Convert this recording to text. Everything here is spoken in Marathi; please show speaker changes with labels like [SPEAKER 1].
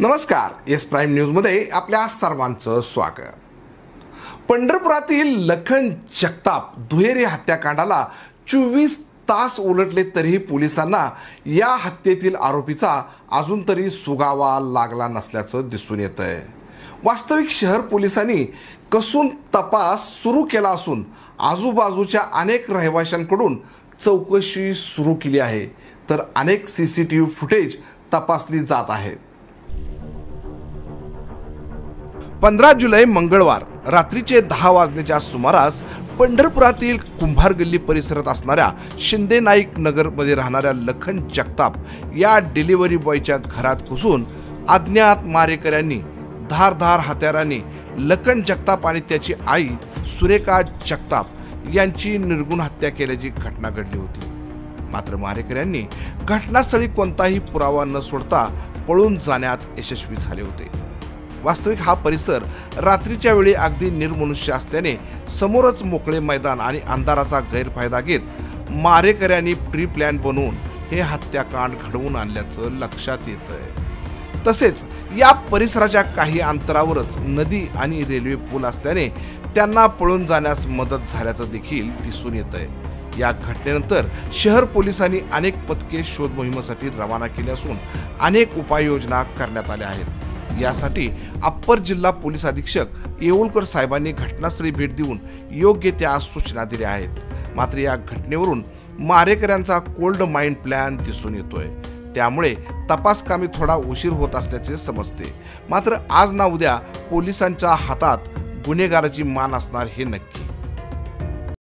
[SPEAKER 1] नमस्कार, एस प्राईम न्यूजमध्ये आपल्या सर्वांचं स्वागत। पंढरपुरातील लखन जगताप दुहेरी हत्याकांडाला 24 तास उलटले तरीही पोलिसांना या हत्येतील आरोपीचा अजून तरी सुगावा लागला नसल्याचं दिसून येतंय। वास्तविक शहर पोलिसांनी कसून तपास सुरू केला असून आजूबाजूच्या अनेक रहिवाशांकडून चौकशी सुरू केली आहे, तर अनेक सीसीटीव्ही फुटेज तपासली जात आहेत। 15 जुलै मंगळवार रात्रीचे 10 वाजण्याच्या सुमारास पंढरपुरातील कुंभार गल्ली परिसरात असणाऱ्या शिंदे नाईक नगरमध्ये राहणाऱ्या लखन जगताप या डिलिव्हरी बॉयच्या घरात घुसून अज्ञात मारेकऱ्यांनी धारदार हत्याराने लखन जगताप आणि त्याची आई सुरेखा जगताप यांची निर्गुण हत्या केल्याची घटना घडली होती। मात्र मारेकऱ्यांनी घटनास्थळी कोणताही पुरावा न सोडता पळून जाण्यात यशस्वी झाले होते। वास्तविक हा परिसर रात्रीच्या वेळी अगदी निर्मनुष्य असल्याने समोरच मोकळे मैदान आणि अंधाराचा गैरफायदा घेत मारेकऱ्यांनी प्री प्लॅन बनवून हे हत्याकांड घडवून आणल्याचं लक्षात येतंय। तसेच या परिसराच्या काही अंतरावरच नदी आणि रेल्वे पूल असल्याने त्यांना पळून जाण्यास मदत झाल्याचं देखील दिसून येतंय। या घटनेनंतर शहर पोलिसांनी अनेक पथके शोध मोहिमेसाठी रवाना केली असून अनेक उपाययोजना करण्यात आल्या आहेत। यासाठी अप्पर जिल्हा पोलीस अधीक्षक येऊलकर साहेबांनी घटनास्थळी भेट देऊन योग्य त्या सूचना दिल्या आहेत। मात्र या घटनेवरून मारेकऱ्यांचा कोल्ड माइंड प्लॅन दिसून येतोय, त्यामुळे तपास कामी थोडा उशीर होत असल्याचे समजते। मात्र आज ना उद्या पोलिसांच्या हातात गुन्हेगाराची मान असणार हे नक्की।